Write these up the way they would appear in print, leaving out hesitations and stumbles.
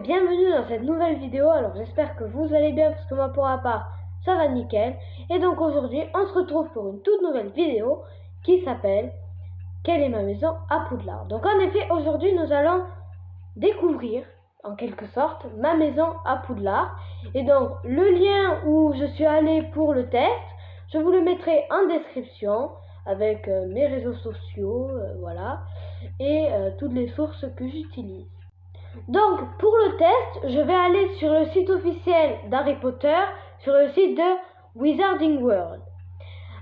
bienvenue dans cette nouvelle vidéo. Alors j'espère que vous allez bien parce que moi pour ma part ça va nickel. Et donc aujourd'hui on se retrouve pour une toute nouvelle vidéo qui s'appelle Quelle est ma maison à Poudlard. Donc en effet aujourd'hui nous allons découvrir en quelque sorte ma maison à Poudlard. Et donc le lien où je suis allée pour le test, je vous le mettrai en description avec mes réseaux sociaux, voilà, et toutes les sources que j'utilise. Donc pour le test, je vais aller sur le site officiel d'Harry Potter, sur le site de Wizarding World.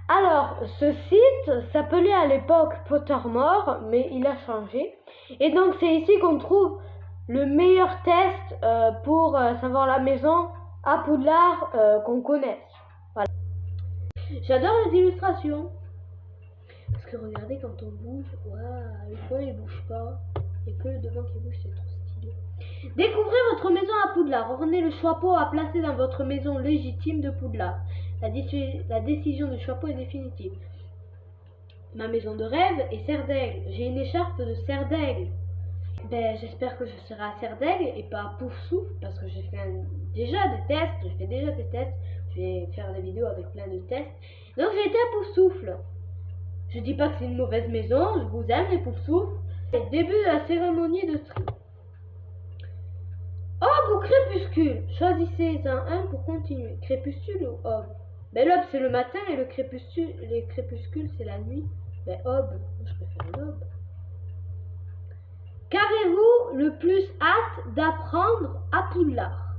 Alors ce site s'appelait à l'époque Pottermore, mais il a changé. Et donc c'est ici qu'on trouve le meilleur test pour savoir la maison à Poudlard qu'on connaisse. Voilà. J'adore les illustrations. Parce que regardez quand on bouge, waouh, le fond il bouge pas. Il n'y a que le devant qui bouge, c'est trop stylé. Découvrez votre maison à Poudlard. Ornez le chapeau à placer dans votre maison légitime de Poudlard. La décision du chapeau est définitive. Ma maison de rêve est Serre d'Aigle. J'ai une écharpe de Serre d'Aigle. Ben, j'espère que je serai à Serre d'Aigle et pas à Poufsouffle parce que j'ai fait déjà des tests. Je fais déjà des tests. Je vais faire des vidéos avec plein de tests. Donc j'ai été à Poufsouffle. Je dis pas que c'est une mauvaise maison. Je vous aime les Poufsouffle. Début de la cérémonie de tri. Aube ou crépuscule? Choisissez-en un pour continuer. Crépuscule ou aube? Ben l'aube c'est le matin et le crépuscule c'est la nuit. Ben aube, je préfère l'aube. Qu'avez-vous le plus hâte d'apprendre à Poudlard?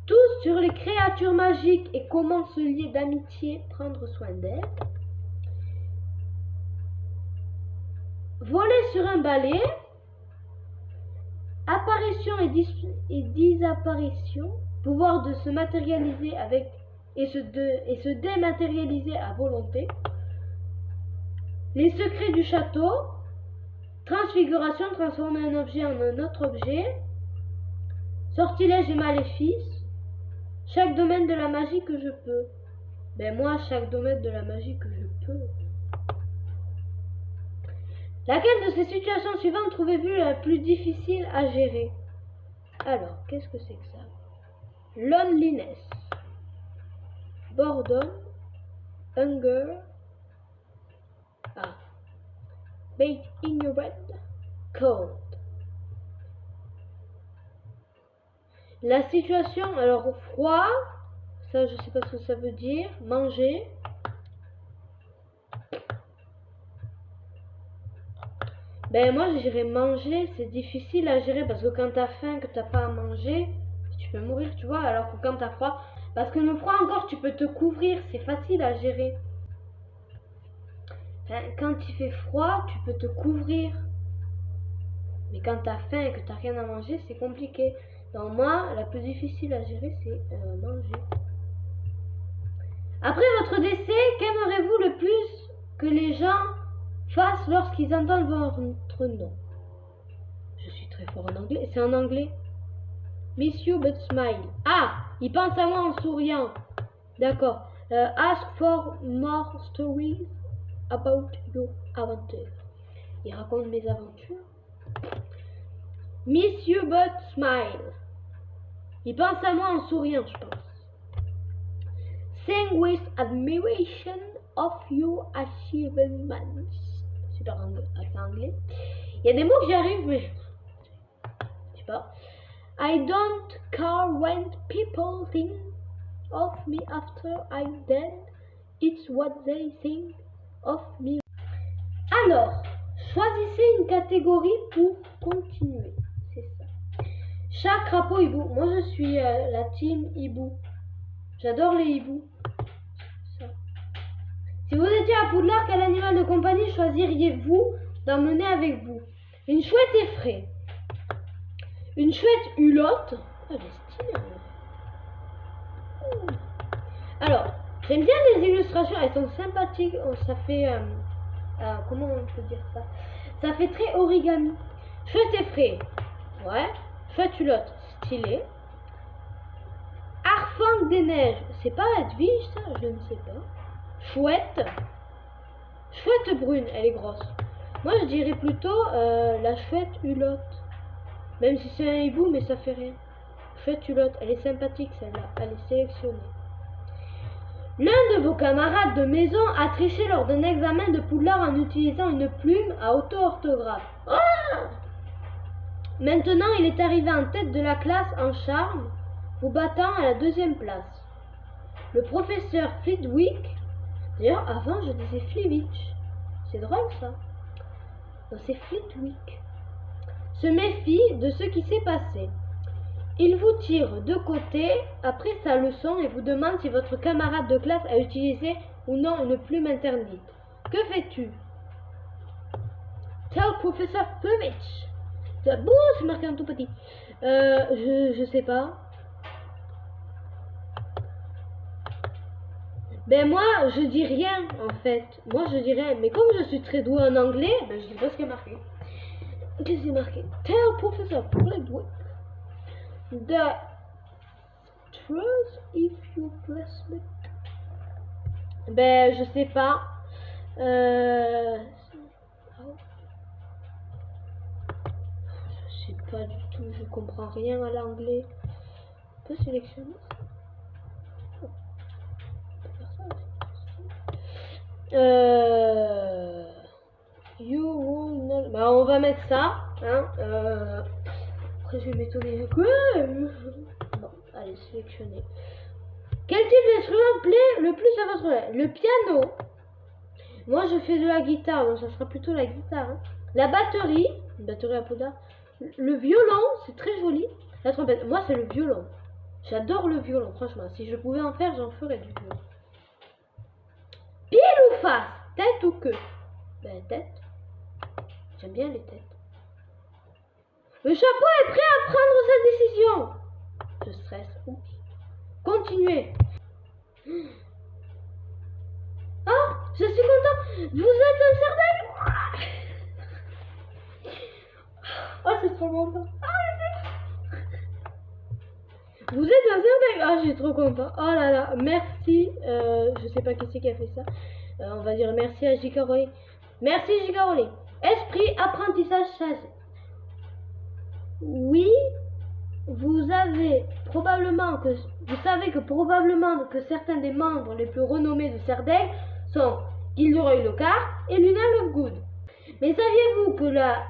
Tous sur les créatures magiques et comment se lier d'amitié, prendre soin d'elles. Voler sur un balai. Apparition et disapparition. Pouvoir de se matérialiser avec et se dématérialiser à volonté. Les secrets du château. Transfiguration, transformer un objet en un autre objet. Sortilège et maléfice. Chaque domaine de la magie que je peux. Ben moi, chaque domaine de la magie que je peux. Laquelle de ces situations suivantes trouvez-vous la plus difficile à gérer? Alors, qu'est-ce que c'est que ça? Loneliness, boredom, hunger, bait ignorant, cold. La situation, alors froid, ça je sais pas ce que ça veut dire, manger. Ben moi je dirais manger, c'est difficile à gérer parce que quand t'as faim, que t'as pas à manger, tu peux mourir, tu vois, alors que quand t'as froid, parce que le froid encore tu peux te couvrir, c'est facile à gérer. Enfin, quand il fait froid, tu peux te couvrir. Mais quand t'as faim et que t'as rien à manger, c'est compliqué. Donc moi, la plus difficile à gérer, c'est manger. Après votre décès, qu'aimerez-vous le plus que les gens fassent lorsqu'ils entendent votre nom? Je suis très fort en anglais. C'est en anglais. Miss you but smile. Ah, il pense à moi en souriant. D'accord. Ask for more stories about your adventure. Il raconte mes aventures. Miss you but smile. Il pense à moi en souriant, je pense. Sing with admiration of your achievements. Super anglais. Il y a des mots que j'y arrive, mais je sais pas. I don't care when people think of me after I'm dead. It's what they think of me. Alors, choisissez une catégorie pour continuer. C'est ça. Chat, crapaud, hibou. Moi, je suis la team hibou. J'adore les hiboux. Si vous étiez à Poudlard, quel animal de compagnie choisiriez-vous d'emmener avec vous? Une chouette effraie. Une chouette hulotte. Oh, elle est stylée. Alors, j'aime bien les illustrations. Elles sont sympathiques. Oh, ça fait... comment on peut dire ça? Ça fait très origami. Chouette effraie. Ouais. Chouette hulotte. Stylé. Arfang des neiges. C'est pas Edwige, ça? Je ne sais pas. Chouette. Chouette brune, elle est grosse. Moi je dirais plutôt la chouette hulotte. Même si c'est un hibou, mais ça fait rien. Chouette culotte, elle est sympathique celle-là, elle est sélectionnée. L'un de vos camarades de maison a triché lors d'un examen de Poudlard en utilisant une plume à auto-orthographe. Ah! Maintenant, il est arrivé en tête de la classe en charme, vous battant à la 2e place. Le professeur Flitwick, d'ailleurs avant je disais Flitwick, c'est drôle ça. Non, c'est Flitwick. Se méfie de ce qui s'est passé. Il vous tire de côté après sa leçon et vous demande si votre camarade de classe a utilisé ou non une plume interdite. Que fais-tu? Tell Professor Flitwick. Bon, c'est marqué en tout petit. Je sais pas. Ben moi, je dis rien en fait. Moi, je dis rien. Mais comme je suis très douée en anglais, ben je dis pas ce qui est marqué. Qu'est-ce qui est marqué? Tell Professor Flitwick that trust if you bless me. Ben je sais pas. Je sais pas du tout. Je comprends rien à l'anglais. On peut sélectionner. You will not... Bah, on va mettre ça. Hein, après, je vais m'étonner. Quoi? Bon, allez, sélectionner. Quel type d'instrument plaît le plus à votre oreille? Le piano. Moi, je fais de la guitare, donc ça sera plutôt la guitare. Hein. La batterie. Une batterie à Poudlard. Le violon, c'est très joli. La trompette. Moi, c'est le violon. J'adore le violon, franchement. Si je pouvais en faire, j'en ferais du violon. Pile ou face? Tête ou queue? Ben, tête. J'aime bien les têtes. Le chapeau est prêt à prendre sa décision. Je stresse. Oups. Continuez. Oh, je suis content. Vous êtes un certain. Oh, c'est trop content. Vous êtes un certain. Ah, je suis trop content. Oh là là, merci. Je sais pas qui c'est qui a fait ça. On va dire merci à J.K. Rowling. Merci J.K. Rowling. Esprit apprentissage chassé. Oui, vous savez que probablement que certains des membres les plus renommés de Serdaigle sont Gilderoy Lockhart et Luna Lovegood. Mais saviez-vous que la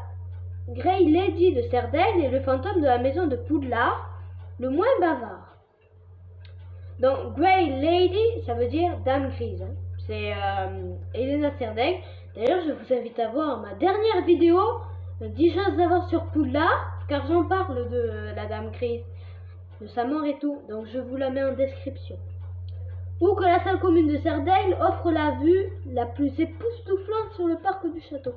Grey Lady de Serdaigle est le fantôme de la maison de Poudlard, le moins bavard? Donc Grey Lady, ça veut dire Dame Grise. Hein. C'est Elena Serdaigle. D'ailleurs, je vous invite à voir ma dernière vidéo, 10 choses à voir sur Poudlard, car j'en parle de la Dame Grise, de sa mort et tout. Donc je vous la mets en description. Ou que la salle commune de Serdaigle offre la vue la plus époustouflante sur le parc du château.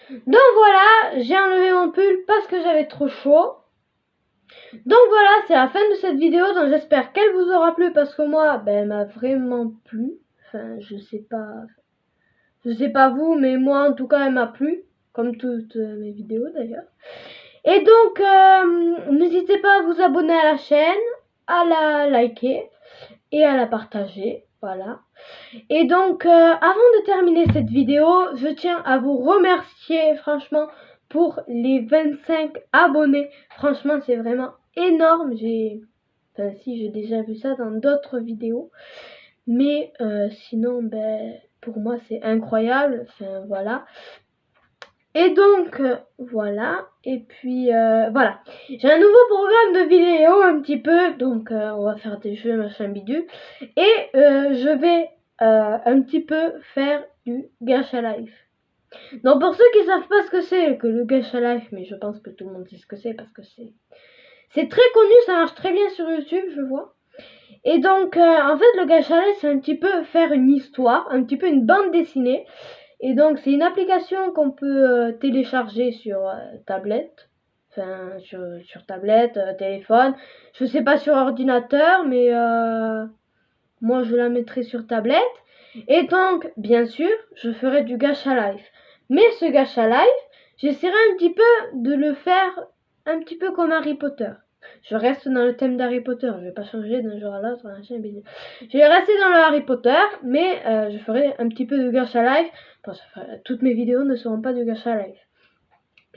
Donc voilà, j'ai enlevé mon pull parce que j'avais trop chaud. Donc voilà, c'est la fin de cette vidéo, donc j'espère qu'elle vous aura plu parce que moi, ben, elle m'a vraiment plu. Enfin, je sais pas vous, mais moi en tout cas, elle m'a plu, comme toutes mes vidéos d'ailleurs. Et donc, n'hésitez pas à vous abonner à la chaîne, à la liker et à la partager, voilà. Et donc, avant de terminer cette vidéo, je tiens à vous remercier franchement pour les 25 abonnés. Franchement, c'est vraiment énorme. Enfin, si, j'ai déjà vu ça dans d'autres vidéos. Mais sinon, ben, pour moi, c'est incroyable. Enfin, voilà. Et donc, voilà. Et puis, voilà. J'ai un nouveau programme de vidéo un petit peu. Donc, on va faire des jeux, machin bidule. Et je vais un petit peu faire du Gacha Life. Donc, pour ceux qui savent pas ce que c'est que le Gacha Life, mais je pense que tout le monde sait ce que c'est parce que c'est très connu, ça marche très bien sur YouTube, je vois. Et donc, en fait, le Gacha Life, c'est un petit peu faire une histoire, un petit peu une bande dessinée. Et donc, c'est une application qu'on peut télécharger sur tablette. Enfin, sur tablette, téléphone. Je sais pas sur ordinateur, mais moi, je la mettrai sur tablette. Et donc, bien sûr, je ferai du Gacha Life. Mais ce Gacha Life, j'essaierai un petit peu de le faire un petit peu comme Harry Potter. Je reste dans le thème d'Harry Potter, je vais pas changer d'un jour à l'autre. Je vais rester dans le Harry Potter, mais je ferai un petit peu de Gacha Life, parce que toutes mes vidéos ne seront pas de Gacha Life.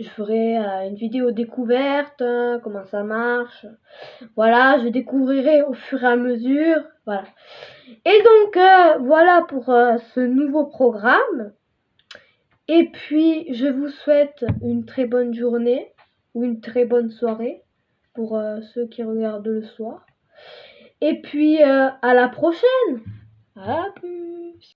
je ferai une vidéo découverte, comment ça marche. Voilà, je découvrirai au fur et à mesure. Voilà. Et donc, voilà pour ce nouveau programme. Et puis, je vous souhaite une très bonne journée ou une très bonne soirée pour ceux qui regardent le soir. Et puis, à la prochaine. À plus.